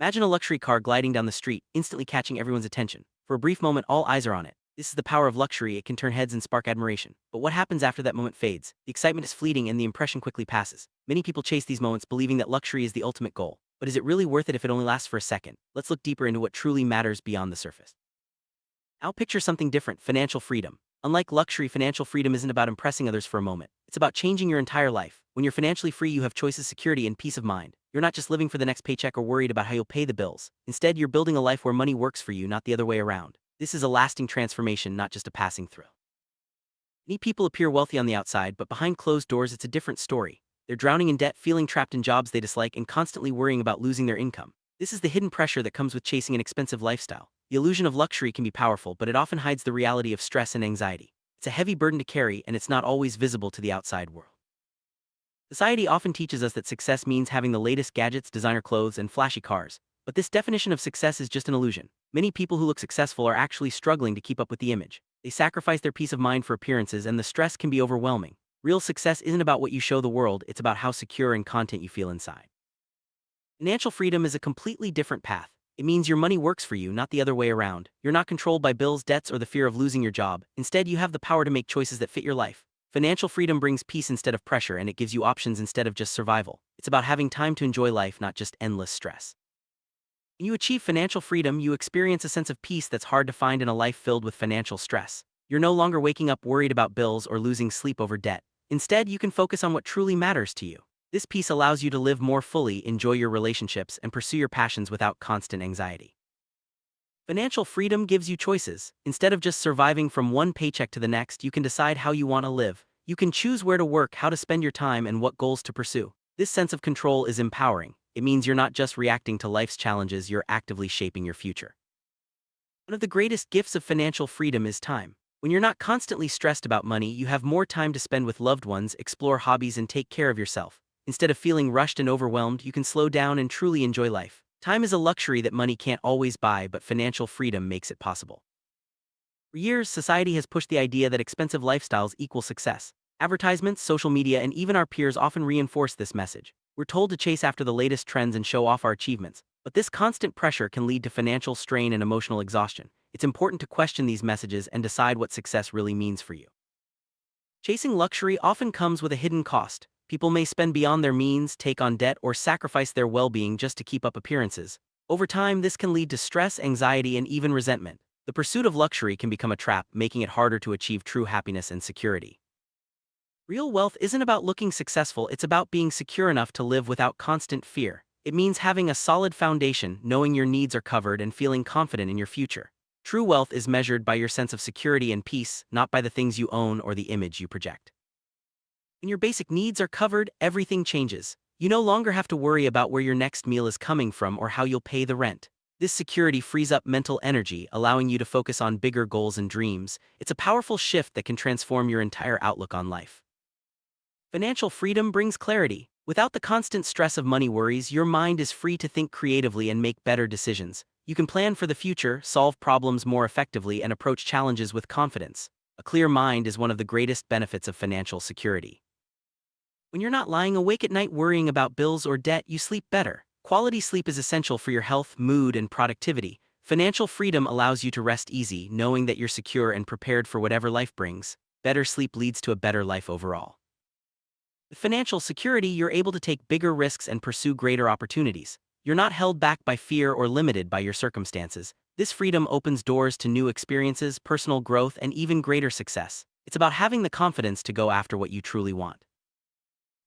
Imagine a luxury car gliding down the street, instantly catching everyone's attention. For a brief moment, all eyes are on it. This is the power of luxury, it can turn heads and spark admiration. But what happens after that moment fades? The excitement is fleeting and the impression quickly passes. Many people chase these moments believing that luxury is the ultimate goal. But is it really worth it if it only lasts for a second? Let's look deeper into what truly matters beyond the surface. Now picture something different: financial freedom. Unlike luxury, financial freedom isn't about impressing others for a moment. It's about changing your entire life. When you're financially free, you have choices, security, and peace of mind. You're not just living for the next paycheck or worried about how you'll pay the bills. Instead, you're building a life where money works for you, not the other way around. This is a lasting transformation, not just a passing thrill. Many people appear wealthy on the outside, but behind closed doors, it's a different story. They're drowning in debt, feeling trapped in jobs they dislike, and constantly worrying about losing their income. This is the hidden pressure that comes with chasing an expensive lifestyle. The illusion of luxury can be powerful, but it often hides the reality of stress and anxiety. It's a heavy burden to carry, and it's not always visible to the outside world. Society often teaches us that success means having the latest gadgets, designer clothes, and flashy cars. But this definition of success is just an illusion. Many people who look successful are actually struggling to keep up with the image. They sacrifice their peace of mind for appearances, and the stress can be overwhelming. Real success isn't about what you show the world, it's about how secure and content you feel inside. Financial freedom is a completely different path. It means your money works for you, not the other way around. You're not controlled by bills, debts, or the fear of losing your job. Instead, you have the power to make choices that fit your life. Financial freedom brings peace instead of pressure, and it gives you options instead of just survival. It's about having time to enjoy life, not just endless stress. When you achieve financial freedom, you experience a sense of peace that's hard to find in a life filled with financial stress. You're no longer waking up worried about bills or losing sleep over debt. Instead, you can focus on what truly matters to you. This peace allows you to live more fully, enjoy your relationships, and pursue your passions without constant anxiety. Financial freedom gives you choices. Instead of just surviving from one paycheck to the next, you can decide how you want to live. You can choose where to work, how to spend your time, and what goals to pursue. This sense of control is empowering. It means you're not just reacting to life's challenges, you're actively shaping your future. One of the greatest gifts of financial freedom is time. When you're not constantly stressed about money, you have more time to spend with loved ones, explore hobbies, and take care of yourself. Instead of feeling rushed and overwhelmed, you can slow down and truly enjoy life. Time is a luxury that money can't always buy, but financial freedom makes it possible. For years, society has pushed the idea that expensive lifestyles equal success. Advertisements, social media, and even our peers often reinforce this message. We're told to chase after the latest trends and show off our achievements, but this constant pressure can lead to financial strain and emotional exhaustion. It's important to question these messages and decide what success really means for you. Chasing luxury often comes with a hidden cost. People may spend beyond their means, take on debt, or sacrifice their well-being just to keep up appearances. Over time, this can lead to stress, anxiety, and even resentment. The pursuit of luxury can become a trap, making it harder to achieve true happiness and security. Real wealth isn't about looking successful, it's about being secure enough to live without constant fear. It means having a solid foundation, knowing your needs are covered, and feeling confident in your future. True wealth is measured by your sense of security and peace, not by the things you own or the image you project. When your basic needs are covered, everything changes. You no longer have to worry about where your next meal is coming from or how you'll pay the rent. This security frees up mental energy, allowing you to focus on bigger goals and dreams. It's a powerful shift that can transform your entire outlook on life. Financial freedom brings clarity. Without the constant stress of money worries, your mind is free to think creatively and make better decisions. You can plan for the future, solve problems more effectively, and approach challenges with confidence. A clear mind is one of the greatest benefits of financial security. When you're not lying awake at night worrying about bills or debt, you sleep better. Quality sleep is essential for your health, mood, and productivity. Financial freedom allows you to rest easy, knowing that you're secure and prepared for whatever life brings. Better sleep leads to a better life overall. With financial security, you're able to take bigger risks and pursue greater opportunities. You're not held back by fear or limited by your circumstances. This freedom opens doors to new experiences, personal growth, and even greater success. It's about having the confidence to go after what you truly want.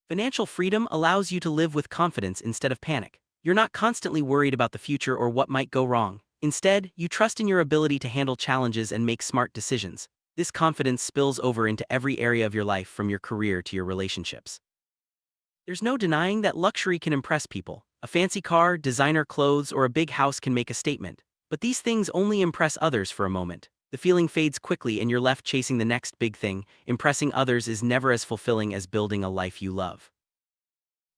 Financial freedom allows you to live with confidence instead of panic. You're not constantly worried about the future or what might go wrong. Instead, you trust in your ability to handle challenges and make smart decisions. This confidence spills over into every area of your life, from your career to your relationships. There's no denying that luxury can impress people. A fancy car, designer clothes, or a big house can make a statement. But these things only impress others for a moment. The feeling fades quickly and you're left chasing the next big thing. Impressing others is never as fulfilling as building a life you love.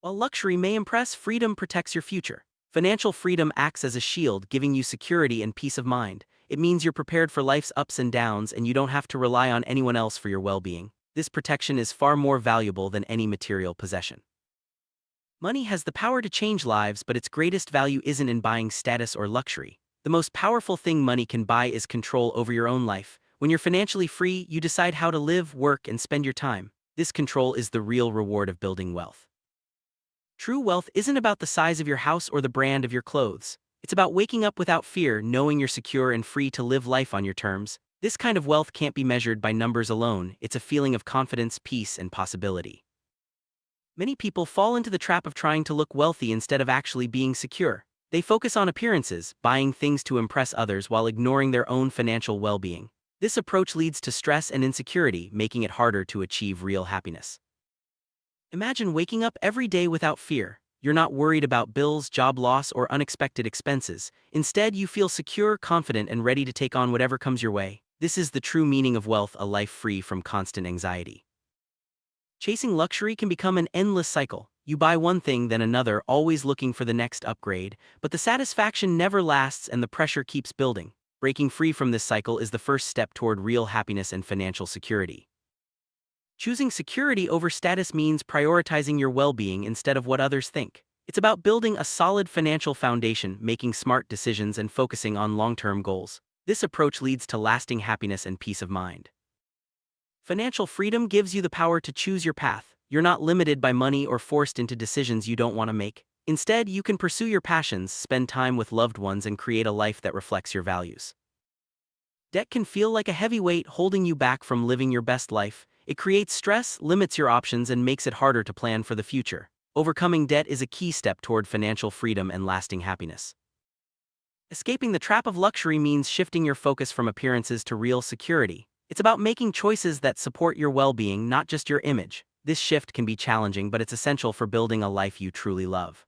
While luxury may impress, freedom protects your future. Financial freedom acts as a shield, giving you security and peace of mind. It means you're prepared for life's ups and downs, and you don't have to rely on anyone else for your well-being. This protection is far more valuable than any material possession. Money has the power to change lives, but its greatest value isn't in buying status or luxury. The most powerful thing money can buy is control over your own life. When you're financially free, you decide how to live, work, and spend your time. This control is the real reward of building wealth. True wealth isn't about the size of your house or the brand of your clothes. It's about waking up without fear, knowing you're secure and free to live life on your terms. This kind of wealth can't be measured by numbers alone. It's a feeling of confidence, peace, and possibility. Many people fall into the trap of trying to look wealthy instead of actually being secure. They focus on appearances, buying things to impress others while ignoring their own financial well-being. This approach leads to stress and insecurity, making it harder to achieve real happiness. Imagine waking up every day without fear. You're not worried about bills, job loss, or unexpected expenses. Instead, you feel secure, confident, and ready to take on whatever comes your way. This is the true meaning of wealth, a life free from constant anxiety. Chasing luxury can become an endless cycle. You buy one thing, then another, always looking for the next upgrade, but the satisfaction never lasts and the pressure keeps building. Breaking free from this cycle is the first step toward real happiness and financial security. Choosing security over status means prioritizing your well-being instead of what others think. It's about building a solid financial foundation, making smart decisions, and focusing on long-term goals. This approach leads to lasting happiness and peace of mind. Financial freedom gives you the power to choose your path. You're not limited by money or forced into decisions you don't want to make. Instead, you can pursue your passions, spend time with loved ones, and create a life that reflects your values. Debt can feel like a heavy weight holding you back from living your best life. It creates stress, limits your options, and makes it harder to plan for the future. Overcoming debt is a key step toward financial freedom and lasting happiness. Escaping the trap of luxury means shifting your focus from appearances to real security. It's about making choices that support your well-being, not just your image. This shift can be challenging, but it's essential for building a life you truly love.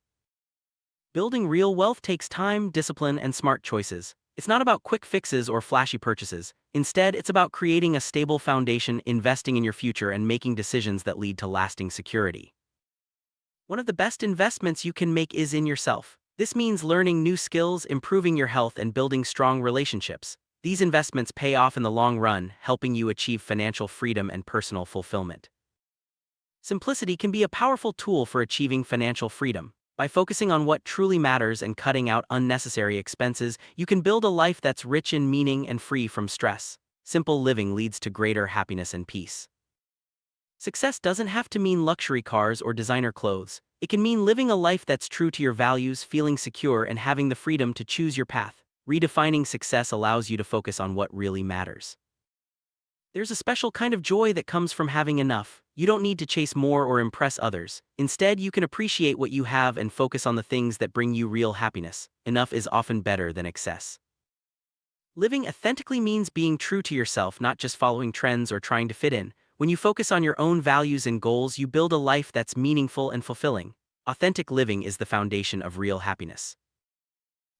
Building real wealth takes time, discipline, and smart choices. It's not about quick fixes or flashy purchases. Instead, it's about creating a stable foundation, investing in your future, and making decisions that lead to lasting security. One of the best investments you can make is in yourself. This means learning new skills, improving your health, and building strong relationships. These investments pay off in the long run, helping you achieve financial freedom and personal fulfillment. Simplicity can be a powerful tool for achieving financial freedom. By focusing on what truly matters and cutting out unnecessary expenses, you can build a life that's rich in meaning and free from stress. Simple living leads to greater happiness and peace. Success doesn't have to mean luxury cars or designer clothes. It can mean living a life that's true to your values, feeling secure, and having the freedom to choose your path. Redefining success allows you to focus on what really matters. There's a special kind of joy that comes from having enough. You don't need to chase more or impress others. Instead, you can appreciate what you have and focus on the things that bring you real happiness. Enough is often better than excess. Living authentically means being true to yourself, not just following trends or trying to fit in. When you focus on your own values and goals, you build a life that's meaningful and fulfilling. Authentic living is the foundation of real happiness.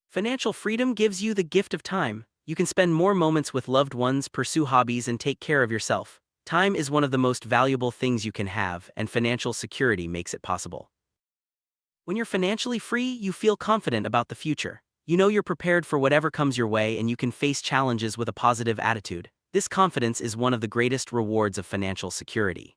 Financial freedom gives you the gift of time. You can spend more moments with loved ones, pursue hobbies, and take care of yourself. Time is one of the most valuable things you can have, and financial security makes it possible. When you're financially free, you feel confident about the future. You know you're prepared for whatever comes your way, and you can face challenges with a positive attitude. This confidence is one of the greatest rewards of financial security.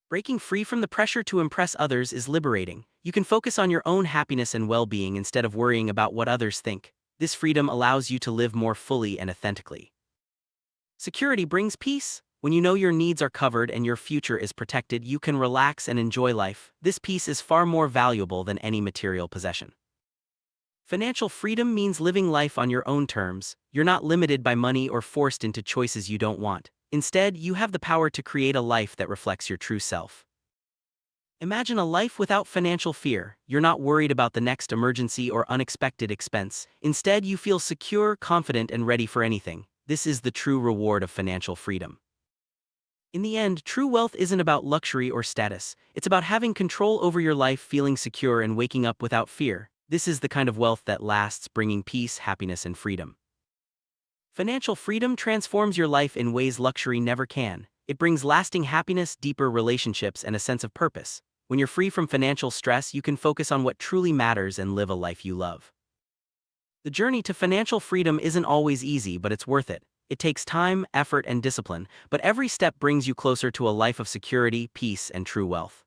Breaking free from the pressure to impress others is liberating. You can focus on your own happiness and well-being instead of worrying about what others think. This freedom allows you to live more fully and authentically. Security brings peace. When you know your needs are covered and your future is protected, you can relax and enjoy life. This peace is far more valuable than any material possession. Financial freedom means living life on your own terms. You're not limited by money or forced into choices you don't want. Instead, you have the power to create a life that reflects your true self. Imagine a life without financial fear. You're not worried about the next emergency or unexpected expense. Instead, you feel secure, confident, and ready for anything. This is the true reward of financial freedom. In the end, true wealth isn't about luxury or status. It's about having control over your life, feeling secure, and waking up without fear. This is the kind of wealth that lasts, bringing peace, happiness, and freedom. Financial freedom transforms your life in ways luxury never can. It brings lasting happiness, deeper relationships, and a sense of purpose. When you're free from financial stress, you can focus on what truly matters and live a life you love. The journey to financial freedom isn't always easy, but it's worth it. It takes time, effort, and discipline, but every step brings you closer to a life of security, peace, and true wealth.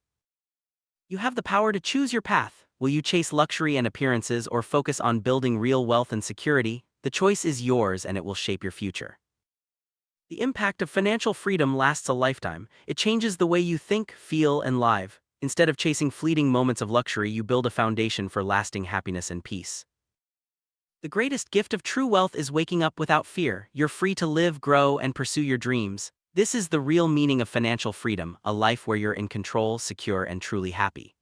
You have the power to choose your path. Will you chase luxury and appearances or focus on building real wealth and security? The choice is yours and it will shape your future. The impact of financial freedom lasts a lifetime. It changes the way you think, feel, and live. Instead of chasing fleeting moments of luxury, you build a foundation for lasting happiness and peace. The greatest gift of true wealth is waking up without fear. You're free to live, grow, and pursue your dreams. This is the real meaning of financial freedom, a life where you're in control, secure, and truly happy.